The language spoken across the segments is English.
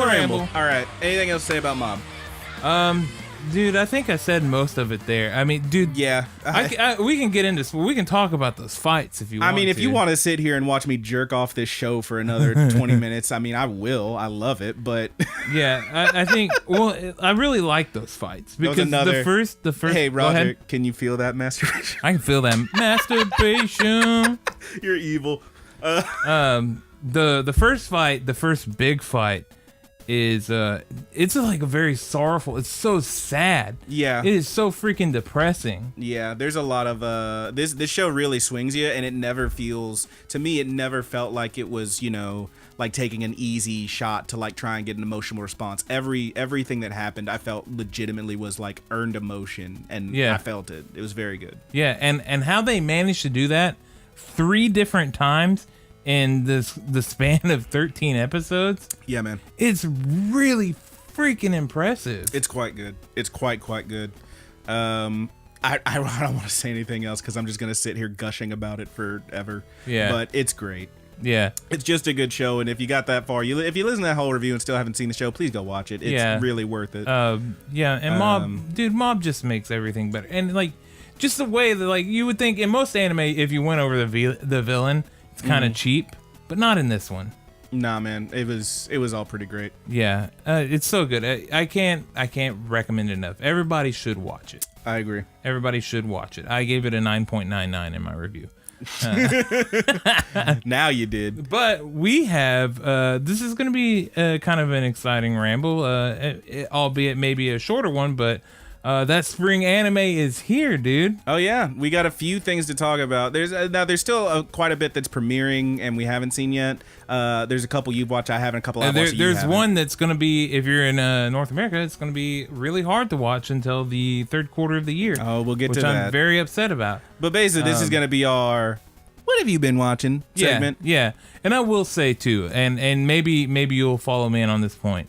Ramble. All right. Anything else to say about Mob? Dude, I think I said most of it there. I mean, dude. Yeah. We can get into. We can talk about those fights if you want. I mean, if you want to sit here and watch me jerk off this show for another 20 minutes, I mean, I will. I love it, but yeah, I think. Well, I really like those fights because the first. Hey, Roger, can you feel that masturbation? I can feel that masturbation. You're evil. The first fight, the first big fight, is it's like a very sorrowful. It's so sad. Yeah, it is so freaking depressing. Yeah, there's a lot of this show really swings you, and it never feels, to me, it never felt like it was, you know, like taking an easy shot to like try and get an emotional response. Everything that happened, I felt legitimately was like earned emotion, and yeah, I felt it. It was very good. Yeah, and how they managed to do that 3 different times in the span of 13 episodes. Yeah, man. It's really freaking impressive. It's quite good. It's quite good. I don't want to say anything else because I'm just going to sit here gushing about it forever. Yeah. But it's great. Yeah. It's just a good show, and if you got that far, if you listen to that whole review and still haven't seen the show, please go watch it. It's really worth it. Yeah, and Mob just makes everything better. And like just the way that like you would think in most anime if you went over the villain, it's kind of cheap, but not in this one. Nah, man, it was all pretty great. Yeah, it's so good. I can't recommend it enough. Everybody should watch it. I agree. Everybody should watch it. I gave it a 9.99 in my review. Now you did. But we have this is going to be kind of an exciting ramble, albeit maybe a shorter one, but that spring anime is here, dude. Oh yeah, we got a few things to talk about. There's still quite a bit that's premiering and we haven't seen yet. There's a couple you've watched, I haven't. A couple I've watched. There's one that's going to be, if you're in North America, it's going to be really hard to watch until the third quarter of the year. Oh, we'll get to that. Which I'm very upset about. But basically, this is going to be our "What have you been watching?" segment. Yeah. And I will say too, and maybe you'll follow me in on this point.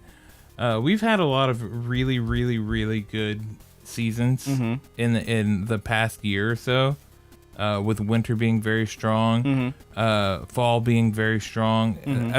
We've had a lot of really, really, really good seasons in the past year or so, with winter being very strong, fall being very strong.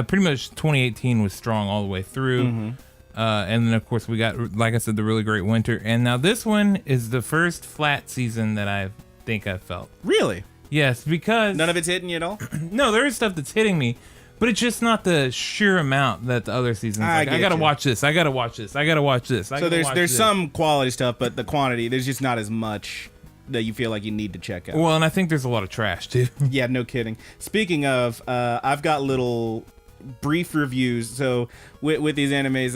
Pretty much 2018 was strong all the way through, and then of course we got, like I said, the really great winter, and now this one is the first flat season that I think I've felt. Really? Yes, because none of it's hitting you at all. No, there is stuff that's hitting me, but it's just not the sheer amount that the other seasons. I gotta watch this. I gotta watch this. I gotta watch this. So there's some quality stuff, but the quantity, there's just not as much that you feel like you need to check out. Well, and I think there's a lot of trash too. Yeah, no kidding. Speaking of, I've got little brief reviews. So with these animes,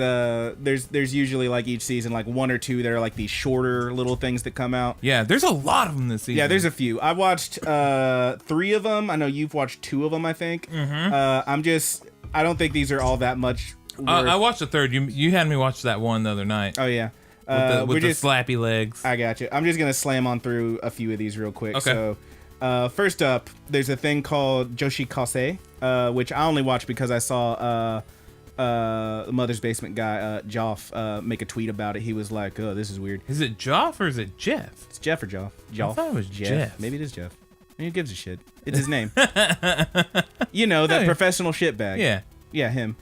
there's usually like each season like 1 or 2 that are like these shorter little things that come out. Yeah, there's a lot of them this season. Yeah, there's a few. I watched 3 of them. I know you've watched 2 of them, I think. I don't think these are all that much worth. I watched the third. You had me watch that one the other night. Oh yeah, with the slappy legs. I got you. I'm just gonna slam on through a few of these real quick. Okay. So first up, there's a thing called Joshi Kase, which I only watched because I saw Mother's Basement guy Joff make a tweet about it. He was like, "Oh, this is weird." Is it Joff or is it Jeff? It's Jeff or Joff. I thought it was Jeff. Maybe it is Jeff. Who gives a shit? It's his name. You know, that professional shitbag. Yeah. Yeah, him.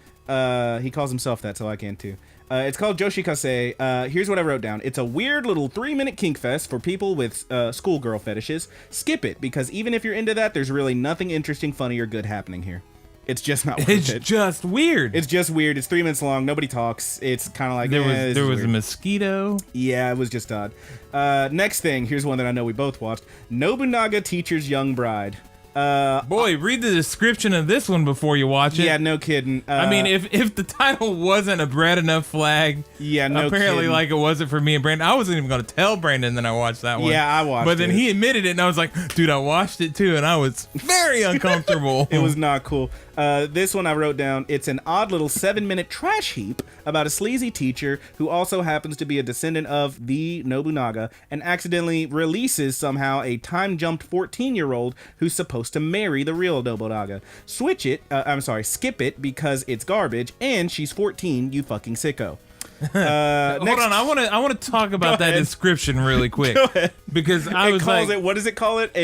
He calls himself that, so I can too. It's called Joshi Kase. Here's what I wrote down. It's a weird little 3-minute kink fest for people with schoolgirl fetishes. Skip it, because even if you're into that, there's really nothing interesting, funny, or good happening here. It's just not worth it. It's just weird. It's just weird. It's 3 minutes long. Nobody talks. It's kind of like, there was a mosquito. Yeah, it was just odd. Next thing, here's one that I know we both watched. Nobunaga Teacher's Young Bride. Boy, read the description of this one before you watch it. Yeah, no kidding. I mean, if the title wasn't a bread enough flag, yeah, no apparently kidding. Like it wasn't for me and Brandon. I wasn't even going to tell Brandon that I watched that one. Yeah, I watched it. But then he admitted it, and I was like, dude, I watched it too, and I was very uncomfortable. It was not cool. This one I wrote down. It's an odd little 7-minute trash heap about a sleazy teacher who also happens to be a descendant of the Nobunaga and accidentally releases somehow a time-jumped 14-year-old who's supposed to marry the real Nobunaga. Skip it because it's garbage and she's 14, you fucking sicko. Hold on, I want to talk about that description really quick. Go ahead. Because what does it call it?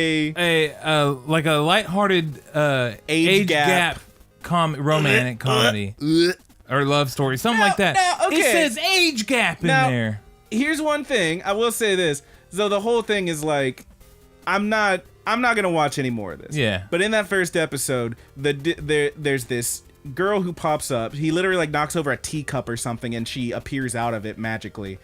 Like a lighthearted age gap romantic comedy or love story, something like that. No, okay. It says age gap in there. Here's one thing I will say this. So the whole thing is like, I'm not gonna watch any more of this. Yeah. But in that first episode, there's this girl who pops up. He literally like knocks over a teacup or something, and she appears out of it magically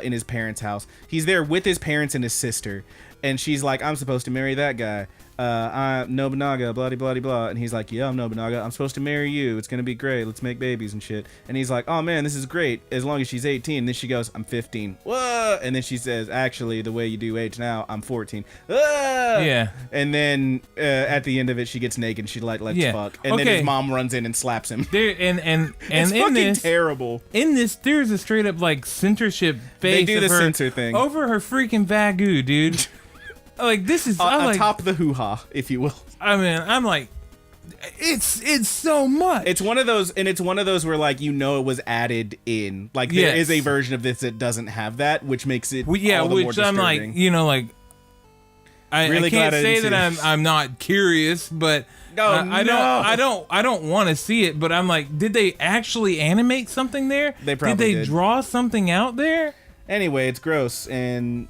in his parents' house. He's there with his parents and his sister, and she's like, "I'm supposed to marry that guy. I'm Nobunaga, blah blah blah blah." And he's like, "Yeah, I'm Nobunaga. I'm supposed to marry you. It's gonna be great. Let's make babies and shit." And he's like, "Oh man, this is great as long as she's 18." And then she goes, "I'm 15." Whoa! And then she says, "Actually, the way you do age now, I'm 14." Whoa! Yeah. And then at the end of it, she gets naked and she lets fuck. And then his mom runs in and slaps him. And It's in fucking this terrible. In this, there's a straight up like censorship face. They do the her censor thing over her freaking bagoo, dude. Like this is atop the hoo-ha, if you will. I mean, I'm like, it's so much. It's one of those, and it's one of those where like it was added in. Like there is a version of this that doesn't have that, which makes it all the more disturbing. I'm like, I really can't say that I'm not curious, but I don't want to see it. But I'm like, did they actually animate something there? They probably did. They draw something out there? Anyway, it's gross and.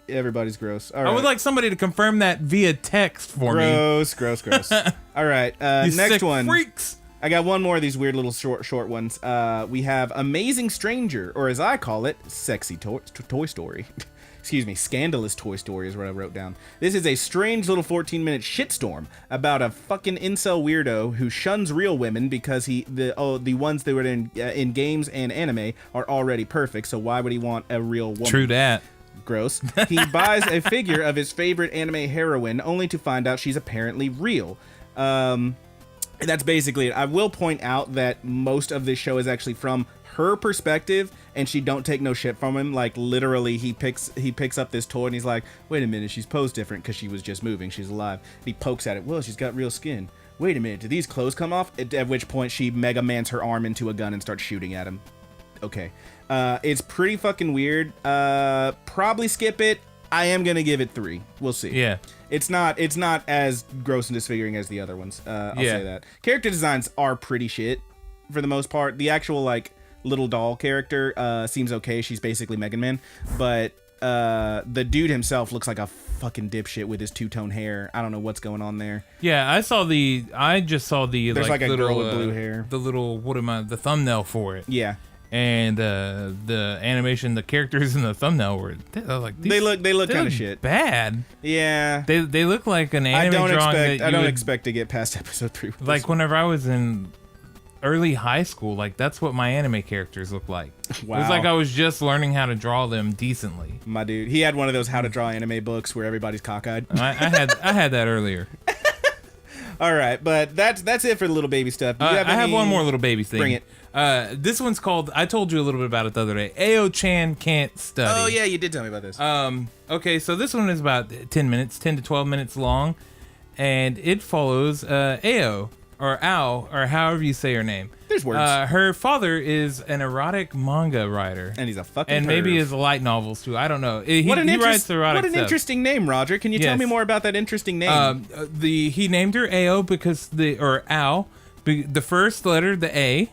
Everybody's gross. All right. I would like somebody to confirm that via text for me. Gross. All right. You next sick one. Freaks. I got one more of these weird little short ones. We have Amazing Stranger, or as I call it, Sexy Toy Story. Excuse me, Scandalous Toy Story is what I wrote down. This is a strange little 14-minute shitstorm about a fucking incel weirdo who shuns real women because the ones that were in games and anime are already perfect. So why would he want a real woman? True that. Gross. He buys a figure of his favorite anime heroine only to find out she's apparently real. That's basically it. I will point out that most of this show is actually from her perspective, and she don't take no shit from him. Like literally, he picks up this toy and he's like, "Wait a minute, she's posed different because she was just moving. She's alive." And he pokes at it. Well, she's got real skin. Wait a minute, do these clothes come off? At which point she Mega Mans her arm into a gun and starts shooting at him. Okay. It's pretty fucking weird. Probably skip it. I am gonna give it 3. We'll see. Yeah. It's not as gross and disfiguring as the other ones. I'll say that. Character designs are pretty shit for the most part. The actual like little doll character seems okay. She's basically Mega Man, but the dude himself looks like a fucking dipshit with his two-tone hair. I don't know what's going on there. Yeah, I just saw the There's like a little, girl with blue hair. The little the thumbnail for it. Yeah. And the animation, the characters in the thumbnail were like they look kind of shit. Bad. Yeah. They look like an anime drawing. I don't expect to get past episode 3. Like whenever I was in early high school, like that's what my anime characters look like. Wow. It was like I was just learning how to draw them decently. My dude, he had one of those how to draw anime books where everybody's cockeyed. I had that earlier. All right, but that's it for the little baby stuff. I have one more little baby thing. Bring it. This one's called, I told you a little bit about it the other day, Ao-chan Can't Study. Oh, yeah, you did tell me about this. Okay, so this one is about 10 to 12 minutes long, and it follows Ao, or Ao, or however you say her name. There's words. Her father is an erotic manga writer. And he's a fucking And maybe perv. his light novels, too. I don't know. He writes erotic What an stuff. interesting name, Roger. Can you tell Yes. me more about that interesting name? He named her Ao because Ao, the first letter, the A,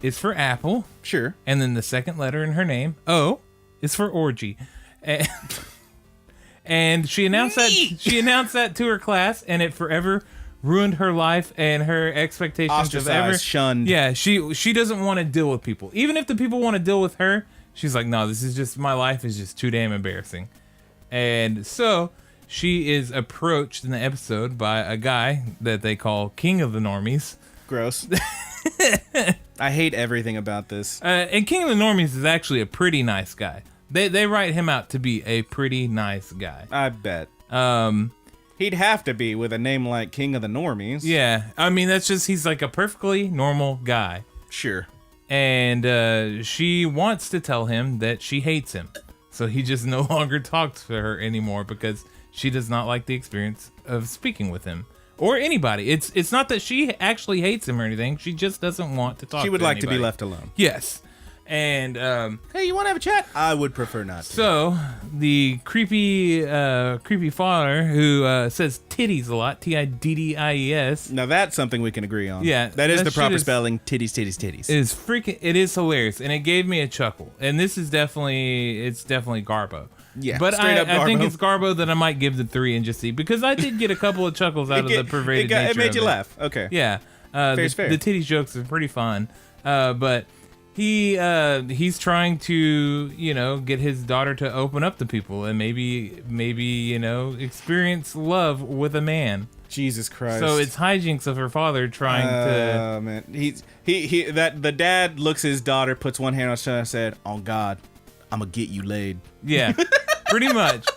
is for apple. Sure. And then the second letter in her name, O, is for orgy. And she announced that to her class, and it forever ruined her life and her expectations Ostracized, of ever shunned. Yeah, she doesn't want to deal with people. Even if the people want to deal with her, she's like, no, this is just, my life is just too damn embarrassing. And so she is approached in the episode by a guy that they call King of the Normies. Gross. I hate everything about this. And King of the Normies is actually a pretty nice guy. They write him out to be a pretty nice guy. I bet. He'd have to be with a name like King of the Normies. Yeah, I mean, that's just, he's like a perfectly normal guy. Sure. And she wants to tell him that she hates him. So he just no longer talks to her anymore because she does not like the experience of speaking with him. Or anybody. It's not that she actually hates him or anything. She just doesn't want to talk to anybody. She would like to be left alone. Yes. And hey, you want to have a chat? I would prefer not to. So the creepy father who says titties a lot, Tiddies. Now that's something we can agree on. Yeah, that is the proper spelling. Titties. It is hilarious, and it gave me a chuckle. And this is definitely Garbo. Yeah, but I think it's Garbo that I might give the 3 and just see, because I did get a couple of chuckles out of the pervaded nature. It made you laugh. Okay. Yeah. Fair. The titties jokes are pretty fun. But he's trying to, get his daughter to open up to people and maybe experience love with a man. Jesus Christ. So it's hijinks of her father trying to. Oh man, the dad looks at his daughter, puts one hand on her shoulder, and said, "On God, I'm gonna get you laid." Yeah, pretty much.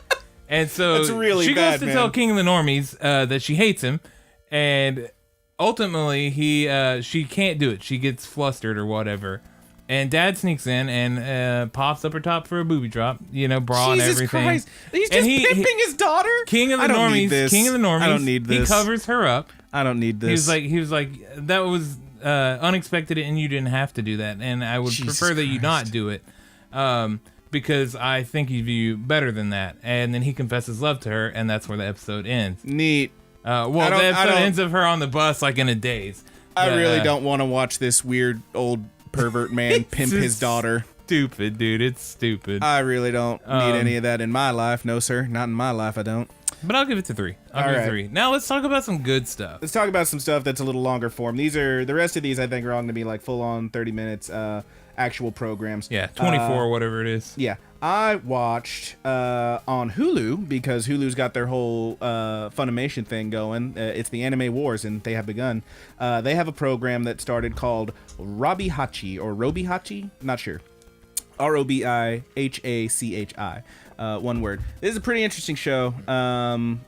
And so that's really she bad, goes to tell King of the Normies that she hates him, and ultimately she can't do it. She gets flustered or whatever. And Dad sneaks in and pops up her top for a booby drop, bra Jesus and everything. Christ. He's just pimping his daughter? King of the Normies. I don't need this. He covers her up. I don't need this. He was like, that was unexpected, and you didn't have to do that. And I would prefer that you not do it, because I think you view better than that. And then he confesses love to her, and that's where the episode ends. Neat. The episode ends of her on the bus like in a daze. I really don't want to watch this weird old pervert man pimp his daughter. Stupid, dude. It's stupid. I really don't need any of that in my life. No, sir. Not in my life, I don't. But I'll give it to 3. I'll give it 3. Now let's talk about some good stuff. Let's talk about some stuff that's a little longer form. The rest of these I think are all going to be like full on 30 minutes actual programs. Yeah, 24 or whatever it is. Yeah. I watched on Hulu, because Hulu's got their whole Funimation thing going. It's the Anime Wars, and they have begun. They have a program that started called Robihachi, or Robihachi? Not sure. Robihachi. One word. This is a pretty interesting show. I'm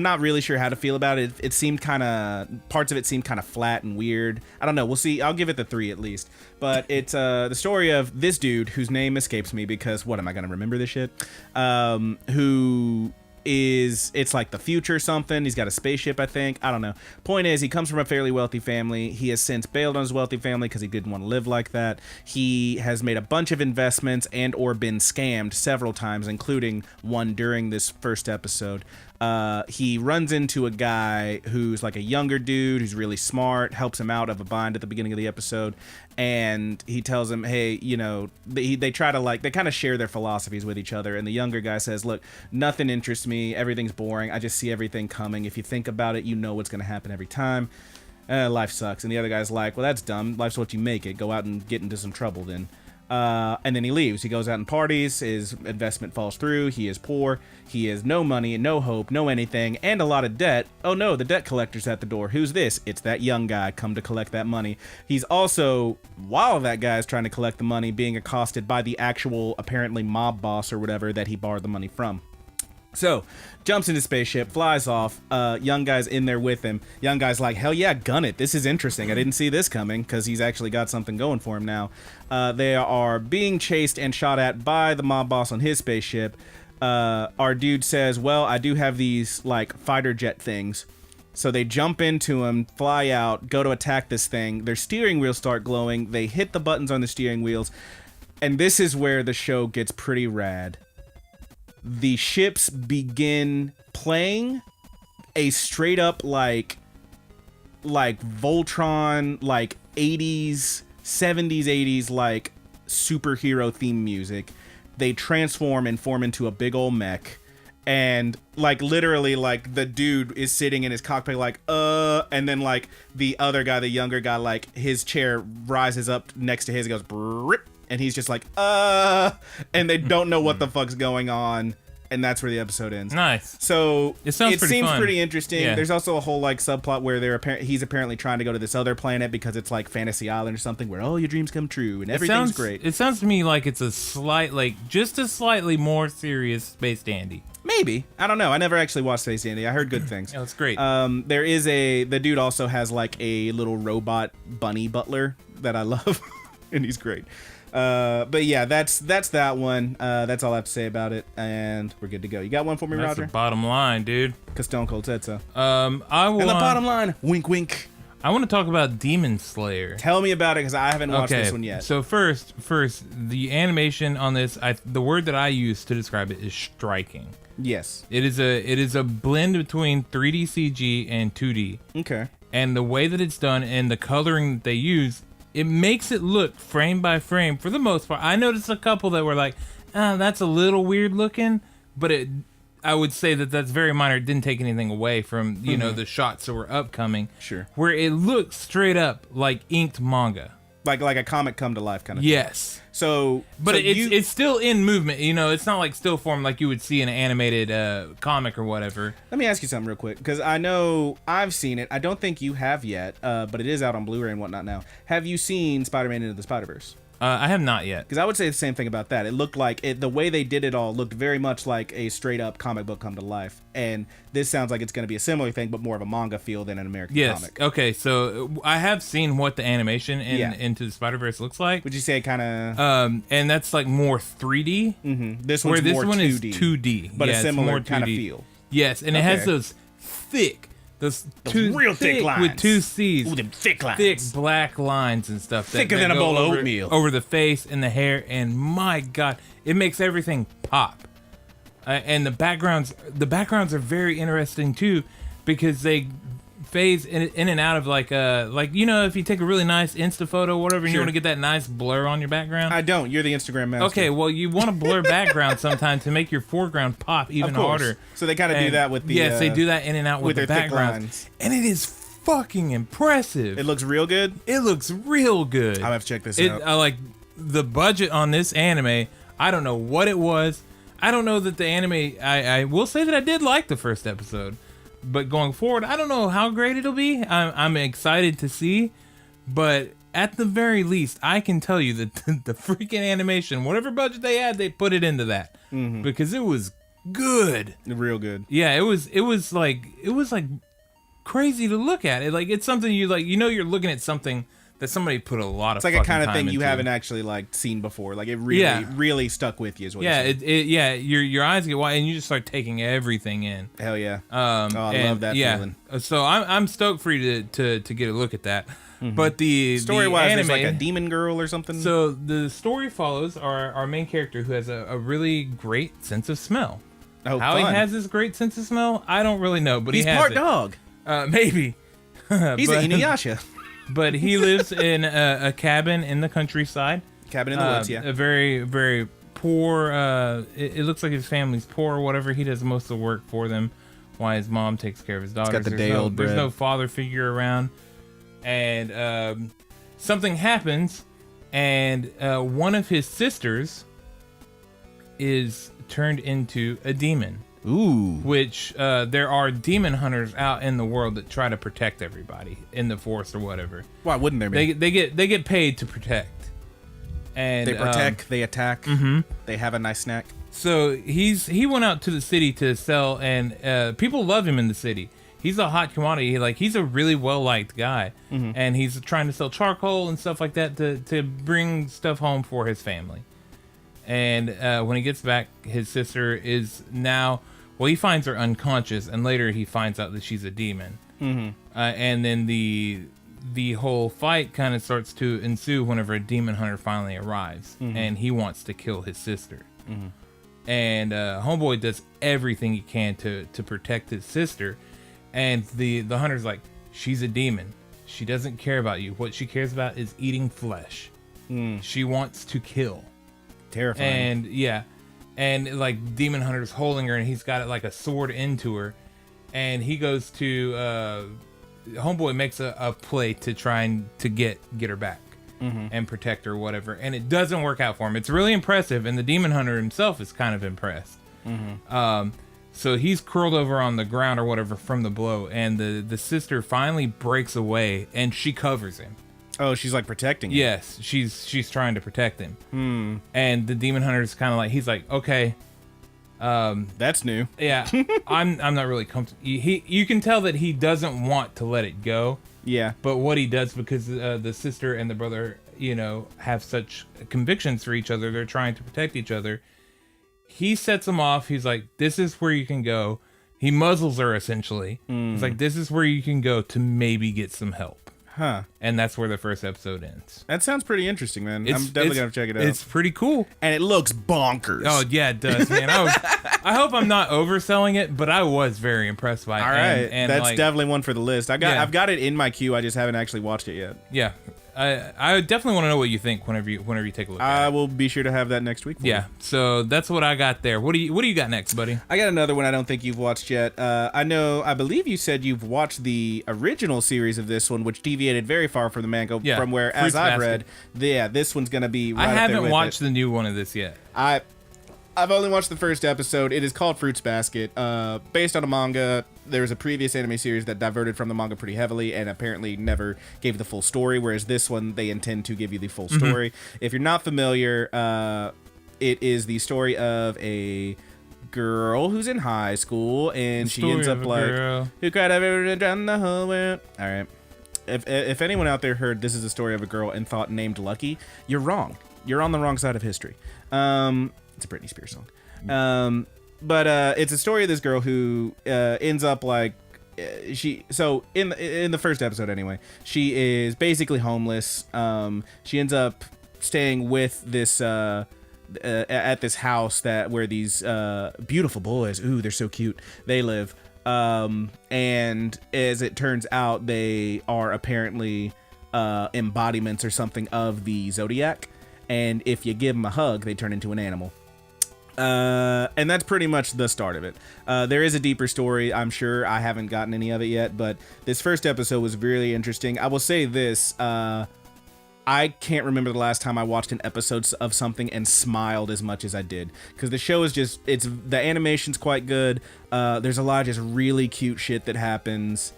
not really sure how to feel about it. It seemed parts of it seemed kind of flat and weird. I don't know. We'll see. I'll give it the 3 at least. But it's the story of this dude whose name escapes me, because what am I gonna remember this shit? It's like the future something. He's got a spaceship, I think. I don't know. Point is, he comes from a fairly wealthy family. He has since bailed on his wealthy family because he didn't want to live like that. He has made a bunch of investments and or been scammed several times, including one during this first episode. He runs into a guy who's like a younger dude who's really smart, helps him out of a bind at the beginning of the episode, and he tells him, hey, they try to they kind of share their philosophies with each other, and the younger guy says, look, nothing interests me, everything's boring, I just see everything coming. If you think about it, you know what's going to happen every time. Life sucks. And the other guy's like, well, that's dumb, life's what you make it, go out and get into some trouble then. And then he leaves. He goes out and parties. His investment falls through. He is poor. He has no money, no hope, no anything, and a lot of debt. Oh no, the debt collector's at the door. Who's this? It's that young guy come to collect that money. He's also, while that guy is trying to collect the money, being accosted by the actual, apparently, mob boss or whatever that he borrowed the money from. So, jumps into spaceship, flies off, young guy's in there with him. Young guy's like, hell yeah, gun it. This is interesting. I didn't see this coming, because he's actually got something going for him now. They are being chased and shot at by the mob boss on his spaceship. Our dude says, well, I do have these, fighter jet things. So they jump into him, fly out, go to attack this thing. Their steering wheels start glowing. They hit the buttons on the steering wheels. And this is where the show gets pretty rad. The ships begin playing a straight up like Voltron, 80s, 70s, 80s, superhero theme music. They transform and form into a big old mech. And literally the dude is sitting in his cockpit and then the other guy, the younger guy, his chair rises up next to his, goes brrrr, and he's just and they don't know what the fuck's going on. and that's where the episode ends. Nice. So it seems fun. Pretty interesting. Yeah. There's also a whole like subplot where he's apparently trying to go to this other planet because it's like Fantasy Island or something where all your dreams come true and everything's great. It sounds to me like it's just a slightly more serious Space Dandy. Maybe. I don't know. I never actually watched Space Dandy. I heard good things. Yeah, it's great. There is the dude also has like a little robot bunny butler that I love, and he's great. But yeah, that's that one. That's all I have to say about it, and we're good to go. You got one for me, That's Roger? the bottom line, dude. Because Stone Cold said so. And the bottom line, wink, wink. I want to talk about Demon Slayer. Tell me about it, because I haven't watched this one yet. So first, the animation on this, the word that I use to describe it is striking. Yes. It is a blend between 3D CG and 2D. Okay. And the way that it's done and the coloring that they use, it makes it look frame by frame for the most part. I noticed a couple that were like, that's a little weird looking, but I would say that that's very minor. It didn't take anything away from, you know, the shots that were upcoming. Sure. Where it looks straight up like inked manga. Like a comic come to life kind of yes. thing. So, but it's still in movement. You know, it's not like still form like you would see in an animated comic or whatever. Let me ask you something real quick, because I know I've seen it. I don't think you have yet, but it is out on Blu-ray and whatnot now. Have you seen Spider-Man Into the Spider-Verse? I have not yet. Because I would say the same thing about that. It looked like the way they did it all looked very much like a straight up comic book come to life. And this sounds like it's going to be a similar thing, but more of a manga feel than an American comic. Okay, so I have seen what the animation Into the Spider-Verse looks like. Would you say kind of... and that's like more 3D. Mm-hmm. This one's more 2D. Is 2D. But a similar kind of feel. Yes, and it has those thick... Those real thick lines. With two C's. Ooh, them thick lines. Thick black lines and stuff. Thicker than a bowl of oatmeal. Over the face and the hair, and my God, it makes everything pop. And the backgrounds are very interesting too, because they phase in and out of like you know, if you take a really nice Insta photo or whatever, and you want to get that nice blur on your background. I don't. You're the Instagram master. Okay, well, you want to blur background sometimes to make your foreground pop even harder. So they kind of do that with the... Yes, they do that in and out with the backgrounds. And it is fucking impressive. It looks real good? It looks real good. I'll have to check this out. I like the budget on this anime. I don't know what it was. I don't know that the anime... I will say that I did like the first episode. But going forward, I don't know how great it'll be. I'm excited to see. But at the very least, I can tell you that the freaking animation, whatever budget they had, they put it into that. Mm-hmm. Because it was good. Real good. Yeah, it was like crazy to look at. It like it's something you like, you know, you're looking at something that somebody put a lot of it's like a kind of thing into. You haven't actually like seen before. Like it really stuck with you is what you're saying. Your eyes get wide and you just start taking everything in. Hell yeah. I love that feeling. So I'm stoked for you to get a look at that. Mm-hmm. But the story-wise, anime, there's like a demon girl or something. So the story follows our main character who has a really great sense of smell. Oh, how fun. he has this great sense of smell, I don't really know, but he's he has part it. dog. Maybe. He's an Inuyasha. But he lives in a cabin in the countryside. Cabin in the woods, yeah. A very, very poor. It looks like his family's poor or whatever. He does most of the work for them, while his mom takes care of his daughters. Got the day-old bread. There's no father figure around, and something happens, and one of his sisters is turned into a demon. Ooh. Which there are demon hunters out in the world that try to protect everybody in the forest or whatever. Why wouldn't there be? They get paid to protect. And they protect, they attack, they have a nice snack. So he went out to the city to sell, and people love him in the city. He's a hot commodity. He's a really well liked guy, and he's trying to sell charcoal and stuff like that to bring stuff home for his family. And when he gets back, his sister is now... Well, he finds her unconscious, and later he finds out that she's a demon. Mm-hmm. And then the whole fight kind of starts to ensue whenever a demon hunter finally arrives, and he wants to kill his sister. Mm-hmm. And Homeboy does everything he can to protect his sister, and the hunter's like, she's a demon. She doesn't care about you. What she cares about is eating flesh. She wants to kill. Terrifying. And yeah. And like demon hunter's holding her, and he's got it like a sword into her, and he goes to Homeboy makes a play to try and to get her back and protect her or whatever, and it doesn't work out for him. It's really impressive, and the demon hunter himself is kind of impressed. So he's curled over on the ground or whatever from the blow, and the sister finally breaks away and she covers him. Oh, she's like protecting him. Yes, she's trying to protect him. And the demon hunter's kind of like, he's like, okay, that's new. yeah, I'm not really comfortable. You can tell that he doesn't want to let it go. Yeah, but what he does, because the sister and the brother, have such convictions for each other, they're trying to protect each other. He sets them off. He's like, this is where you can go. He muzzles her, essentially. He's like, this is where you can go to maybe get some help. Huh. And that's where the first episode ends. That sounds pretty interesting, man. I'm definitely going to check it out. It's pretty cool. And it looks bonkers. Oh, yeah, it does, man. I hope I'm not overselling it, but I was very impressed by it. All right. And that's definitely one for the list. I've got it in my queue. I just haven't actually watched it yet. Yeah. I definitely want to know what you think whenever you take a look at it. I will be sure to have that next week for you. So that's what I got there. What do you got next, buddy? I got another one I don't think you've watched yet. I believe you said you've watched the original series of this one, which deviated very far from the manga from where, as I've read, this one's going to be right I up there haven't with watched it. the new one of this yet. I've only watched the first episode. It is called Fruits Basket. Based on a manga. There was a previous anime series that diverted from the manga pretty heavily and apparently never gave the full story, whereas this one, they intend to give you the full story. If you're not familiar, it is the story of a girl who's in high school, and she ends up like, who cried everyone down the whole world. All right. If anyone out there heard this is a story of a girl and thought named Lucky, you're wrong. You're on the wrong side of history. It's a Britney Spears song. But it's a story of this girl who ends up like in the first episode anyway, she is basically homeless. She ends up staying with this at this house where these beautiful boys, they're so cute, they live. And as it turns out, they are apparently embodiments or something of the Zodiac. And if you give them a hug, they turn into an animal. And that's pretty much the start of it. There is a deeper story, I'm sure. I haven't gotten any of it yet, but this first episode was really interesting. I will say this, I can't remember the last time I watched an episode of something and smiled as much as I did, because the show is the animation's quite good. There's a lot of just really cute shit that happens.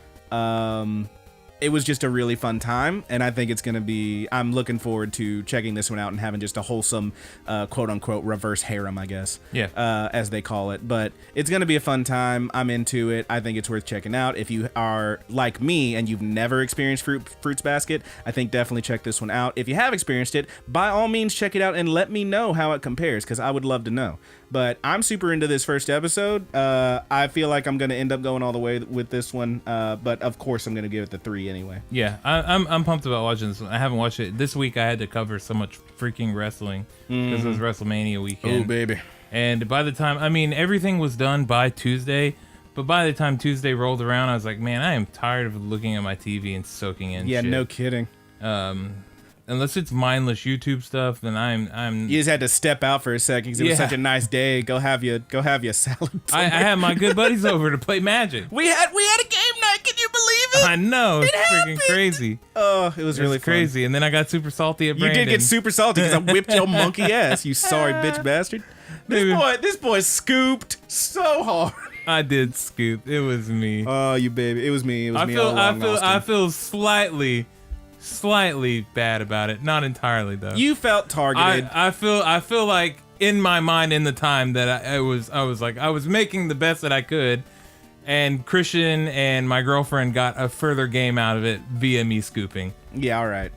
It was just a really fun time, and I think I'm looking forward to checking this one out and having just a wholesome, quote-unquote, reverse harem, I guess, as they call it. But it's going to be a fun time. I'm into it. I think it's worth checking out. If you are like me and you've never experienced Fruits Basket, I think definitely check this one out. If you have experienced it, by all means, check it out and let me know how it compares, because I would love to know. But I'm super into this first episode. I feel like I'm going to end up going all the way with this one. But of course, I'm going to give it the 3 anyway. Yeah, I'm pumped about watching this one. I haven't watched it. This week I had to cover so much freaking wrestling because it was WrestleMania weekend. Oh, baby. And by the time, everything was done by Tuesday. But by the time Tuesday rolled around, I was like, man, I am tired of looking at my TV and soaking in shit. Yeah, no kidding. Unless it's mindless YouTube stuff, then I'm. You just had to step out for a second because it was such a nice day. Go have your salad. I had my good buddies over to play Magic. We had a game night. Can you believe it? I know, it's freaking crazy. Oh, it was really crazy. fun. And then I got super salty at Brandon. You did get super salty because I whipped your monkey ass. You sorry bitch bastard. This boy scooped so hard. I did scoop. It was me. Oh, you baby. It was me. It was me. I feel slightly bad about it. Not entirely though. You felt targeted. I feel like in my mind in the time that I was making the best that I could, and Christian and my girlfriend got a further game out of it via me scooping. Yeah, all right.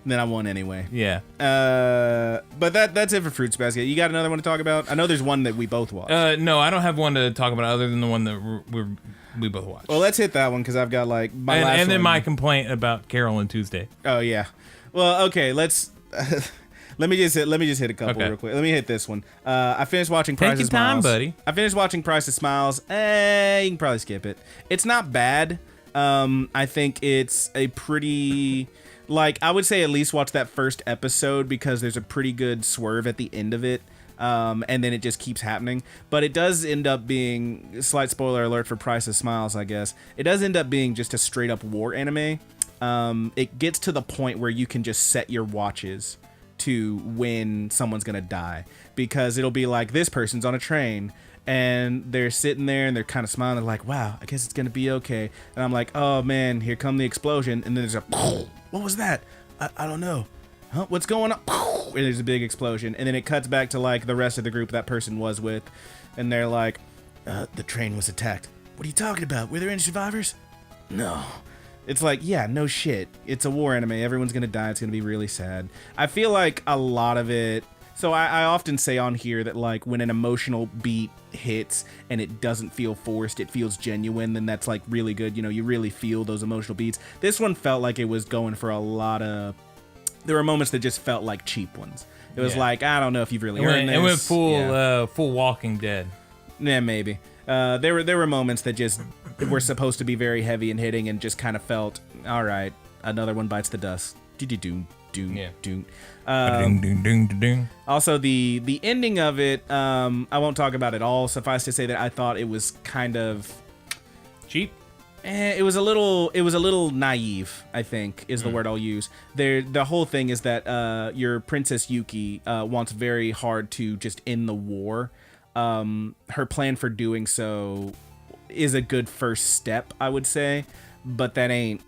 Then I won anyway. Yeah. But that's it for Fruits Basket. You got another one to talk about? I know there's one that we both watched. No, I don't have one to talk about other than the one that we both watched. Well, let's hit that one because I've got like my last and then one. my complaint about Carol and Tuesday. Oh yeah. Well, okay. Let's let me just hit a couple real quick. Let me hit this one. I finished watching Price of Smiles. Take your time, buddy. I finished watching Price of Smiles. You can probably skip it. It's not bad. I think it's a pretty. Like, I would say at least watch that first episode because there's a pretty good swerve at the end of it. And then it just keeps happening. But it does end up being, slight spoiler alert for Price of Smiles, I guess. It does end up being just a straight up war anime. It gets to the point where you can just set your watches to when someone's gonna die, because it'll be like this person's on a train and they're sitting there and they're kind of smiling. They're like, wow, I guess it's gonna be okay. And I'm like, oh man, here come the explosion. And then there's a, what was that? I don't know. Huh? What's going on? And there's a big explosion. And then it cuts back to like the rest of the group that person was with. And they're like, the train was attacked. What are you talking about? Were there any survivors? No. It's like, yeah, no shit. It's a war anime. Everyone's gonna die. It's gonna be really sad. I feel like a lot of it. So I often say on here that like when an emotional beat hits and it doesn't feel forced, it feels genuine, then that's like really good. You know, you really feel those emotional beats. This one felt like it was going for a lot of. There were moments that just felt like cheap ones. It was like, I don't know if you've really earned this. It went full Walking Dead. Yeah, maybe. There were moments that just were supposed to be very heavy and hitting and just kind of felt, all right, another one bites the dust. Also, the ending of it, I won't talk about it all. Suffice to say that I thought it was kind of cheap. It was a little naive, I think, is the word I'll use. The whole thing is that your Princess Yuki wants very hard to just end the war. Her plan for doing so is a good first step, I would say, but that ain't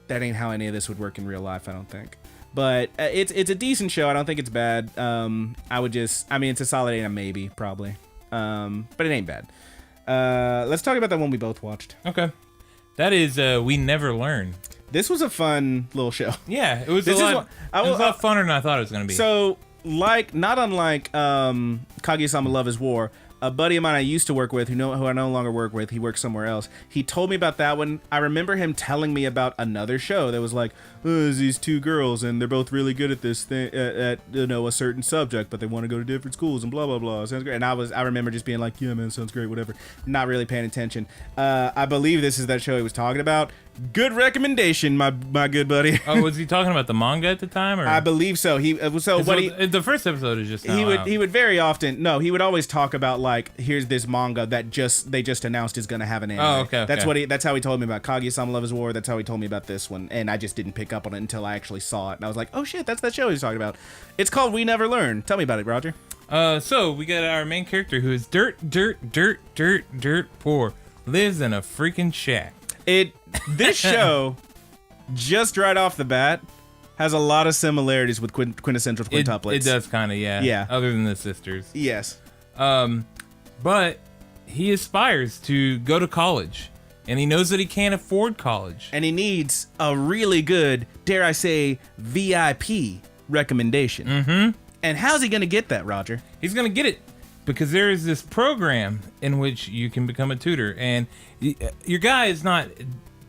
how any of this would work in real life, I don't think. But it's a decent show. I don't think it's bad. It's a solid 8 and maybe, probably. But it ain't bad. Let's talk about the one we both watched. Okay. That is We Never Learn. This was a fun little show. Yeah, it was a lot funner than I thought it was going to be. So, not unlike Kaguya-sama Love is War, a buddy of mine I used to work with, who I no longer work with, he works somewhere else. He told me about that one. I remember him telling me about another show that was like, there's these two girls and they're both really good at this thing, at a certain subject, but they want to go to different schools and blah blah blah. Sounds great. And I remember just being like, yeah man, sounds great, whatever. Not really paying attention. I believe this is that show he was talking about. Good recommendation, my good buddy. Oh, was he talking about the manga at the time? Or? I believe so. The first episode is just he would very often he would always talk about like, here's this manga that they just announced is gonna have an anime. Oh, okay. That's how he told me about Kaguya-sama Love is War. That's how he told me about this one, and I just didn't pick up on it until I actually saw it, and I was like, oh shit, that's that show he's talking about. It's called We Never Learn. Tell me about it, Roger. So we got our main character who is dirt poor, lives in a freaking shack. This show, just right off the bat, has a lot of similarities with quintessential quintuplets. It does kind of, yeah. Yeah. Other than the sisters. Yes. But he aspires to go to college, and he knows that he can't afford college. And he needs a really good, dare I say, VIP recommendation. Mm-hmm. And how's he going to get that, Roger? He's going to get it because there is this program in which you can become a tutor, and your guy is not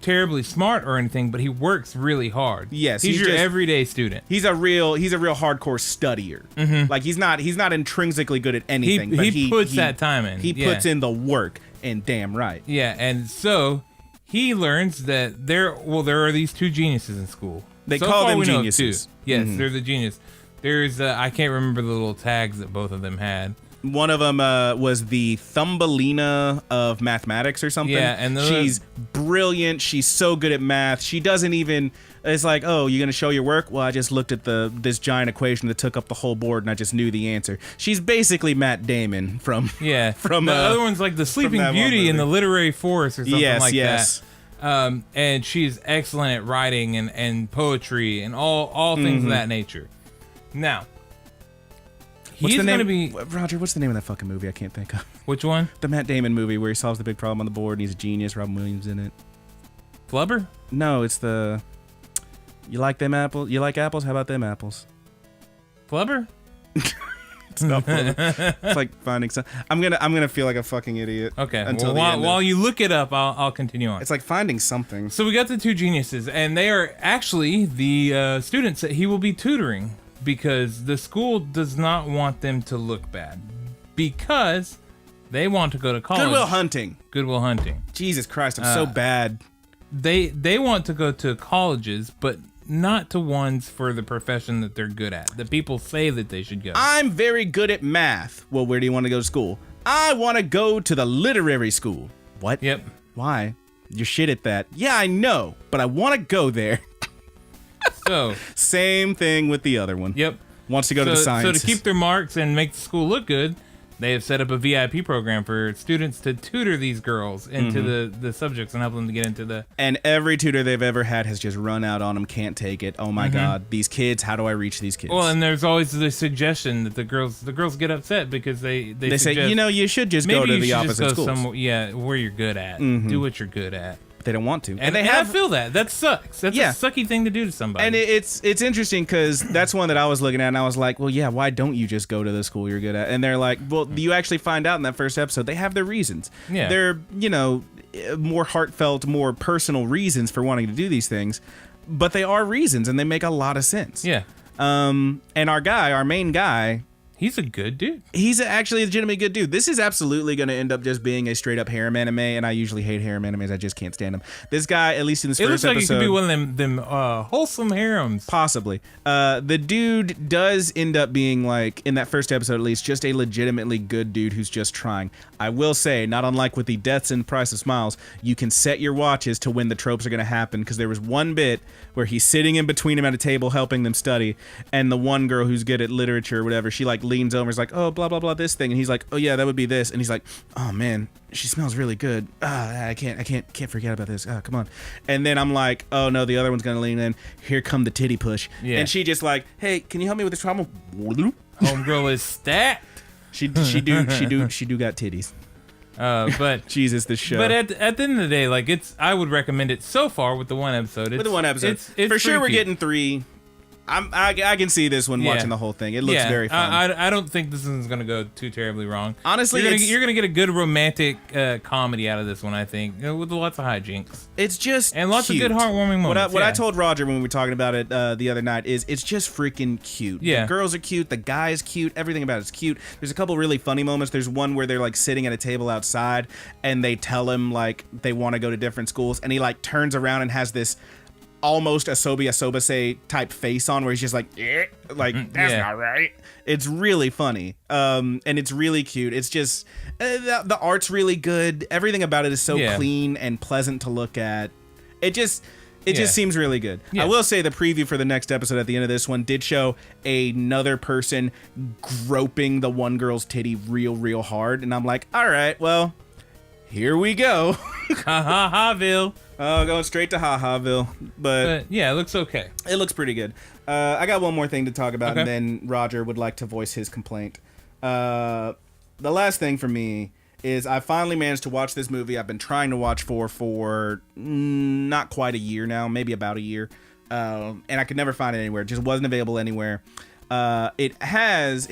terribly smart or anything, but he works really hard. Yes, he's your everyday student. He's a real hardcore studier. Mm-hmm. Like he's not intrinsically good at anything. He puts that time in. He puts in the work, and damn right. Yeah, and so he learns that there are these two geniuses in school. They call them geniuses. Yes, they're the genius. There's I can't remember the little tags that both of them had. One of them was the Thumbelina of mathematics or something. Yeah, and she's brilliant. She's so good at math. She doesn't even. It's like, oh, you're gonna show your work? Well, I just looked at this giant equation that took up the whole board, and I just knew the answer. She's basically Matt Damon from. Yeah. From the other one's like the Sleeping Beauty in the Literary Force or something that. And she's excellent at writing and poetry and all things of that nature. Now. What's the name? Roger, what's the name of that fucking movie? I can't think of. Which one? The Matt Damon movie where he solves the big problem on the board and he's a genius. Robin Williams in it. Flubber? No, it's the. You like them apples? You like apples? How about them apples? Flubber? It's not Flubber. It's like finding some. I'm gonna feel like a fucking idiot. Okay. While you look it up, I'll continue on. It's like finding something. So we got the two geniuses, and they are actually the students that he will be tutoring. Because the school does not want them to look bad. Because they want to go to college. Goodwill Hunting. Jesus Christ, I'm so bad. They want to go to colleges, but not to ones for the profession that they're good at. That people say that they should go. I'm very good at math. Well, where do you want to go to school? I want to go to the literary school. What? Yep. Why? You're shit at that. Yeah, I know, but I want to go there. So same thing with the other one. Yep. Wants to go to the So sciences. to keep their marks and make the school look good, they have set up a VIP program for students to tutor these girls into the subjects and help them to get into the... And every tutor they've ever had has just run out on them, can't take it. Oh my God, these kids, how do I reach these kids? Well, and there's always the suggestion that the girls get upset because they say, you should just go to the opposite schools. Where you're good at. Do what you're good at. They don't want to. And I feel that sucks. That's a sucky thing to do to somebody. And it's interesting because that's one that I was looking at and I was like, well, yeah, why don't you just go to the school you're good at? And they're like, well, you actually find out in that first episode, they have their reasons. Yeah. They're, more heartfelt, more personal reasons for wanting to do these things, but they are reasons and they make a lot of sense. Yeah. And our main guy, he's a good dude. He's actually a legitimately good dude. This is absolutely going to end up just being a straight up harem anime, and I usually hate harem animes. I just can't stand them. This guy, at least in this first episode, it looks like it could be one of them wholesome harems. Possibly. The dude does end up being, like, in that first episode at least, just a legitimately good dude who's just trying. I will say, not unlike with the Deaths and Price of Smiles, you can set your watches to when the tropes are going to happen, because there was one bit where he's sitting in between him at a table helping them study, and the one girl who's good at literature or whatever, she, like, leans over and is like, oh, blah, blah, blah, this thing. And he's like, oh, yeah, that would be this. And he's like, oh, man, she smells really good. I can't forget about this. Come on. And then I'm like, oh, no, the other one's going to lean in. Here come the titty push. Yeah. And she just like, hey, can you help me with this problem? Homegirl is stacked. She do got titties. But Jesus, this show. But at the end of the day, like, I would recommend it so far with the one episode. It's for sure we're getting 3. I can see this one watching the whole thing. It looks very fun. I don't think this one's going to go too terribly wrong. Honestly, you're going to get a good romantic comedy out of this one, I think, with lots of hijinks. It's just and lots cute. of good heartwarming moments. What I told Roger when we were talking about it the other night is it's just freaking cute. Yeah. The girls are cute. The guy is cute. Everything about it's cute. There's a couple really funny moments. There's one where they're like sitting at a table outside and they tell him like they want to go to different schools, and he like turns around and has this almost Asobase type face on where he's just like, eh, like that's not right. It's really funny, and it's really cute. It's just the art's really good. Everything about it is so clean and pleasant to look at. It just seems really good. I will say the preview for the next episode at the end of this one did show another person groping the one girl's titty real hard, and I'm like, all right, well, here we go. Ha ha ha-ville. Oh, going straight to Ha-Ha-ville. But yeah, it looks okay. It looks pretty good. I got one more thing to talk about, and then Roger would like to voice his complaint. The last thing for me is I finally managed to watch this movie I've been trying to watch for not quite a year now, maybe about a year. And I could never find it anywhere. It just wasn't available anywhere. It has,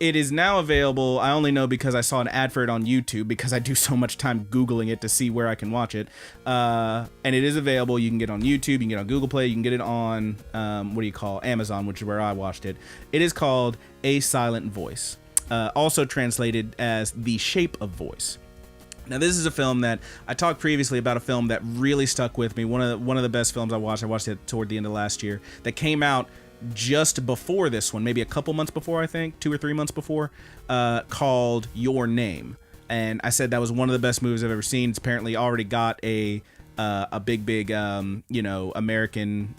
it is now available. I only know because I saw an ad for it on YouTube because I do so much time Googling it to see where I can watch it. And it is available. You can get it on YouTube. You can get it on Google Play. You can get it on, Amazon, which is where I watched it. It is called A Silent Voice. Also translated as The Shape of Voice. Now, this is a film that I talked previously about, a film that really stuck with me. One of the best films I watched. I watched it toward the end of last year. That came out just before this one, maybe a couple months before, I think 2 or 3 months before, called Your Name. And I said that was one of the best movies I've ever seen. It's apparently already got a big American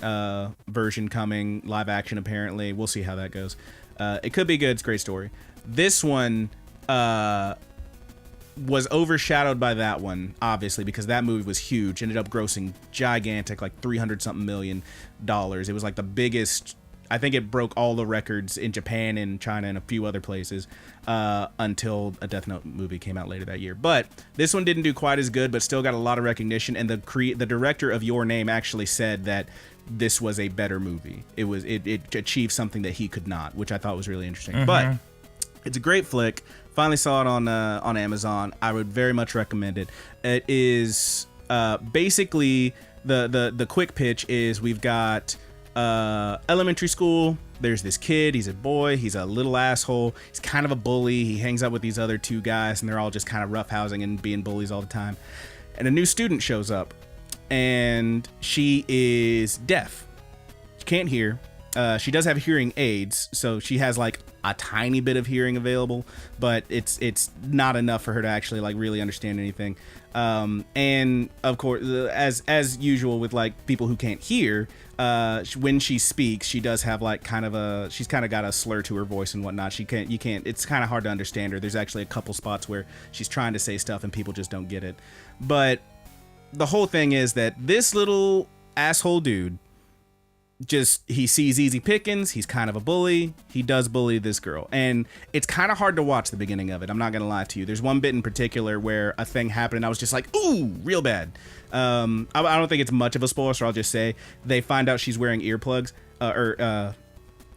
version coming, live action apparently. We'll see how that goes. It could be good. It's a great story. This one was overshadowed by that one, obviously, because that movie was huge. Ended up grossing gigantic, like $300-something million. It was like the biggest. I think it broke all the records in Japan and China and a few other places until a Death Note movie came out later that year. But this one didn't do quite as good, but still got a lot of recognition. And the director of Your Name actually said that this was a better movie. It achieved something that he could not, which I thought was really interesting. Mm-hmm. But it's a great flick. Finally saw it on Amazon. I would very much recommend it. It is basically the quick pitch is we've got elementary school. There's this kid. He's a boy. He's a little asshole. He's kind of a bully. He hangs out with these other 2 guys, and they're all just kind of roughhousing and being bullies all the time. And a new student shows up, and she is deaf. She can't hear. She does have hearing aids, so she has like a tiny bit of hearing available, but it's not enough for her to actually like really understand anything. And of course, as usual with like people who can't hear, when she speaks, she does have like she's kind of got a slur to her voice and whatnot. It's kind of hard to understand her. There's actually a couple spots where she's trying to say stuff and people just don't get it. But the whole thing is that this little asshole dude, he sees easy pickings. He's kind of a bully. He does bully this girl, and it's kind of hard to watch the beginning of it. I'm not gonna lie to you. There's one bit in particular where a thing happened and I was just like, ooh, real bad. I don't think it's much of a spoiler, so I'll just say they find out she's wearing earplugs or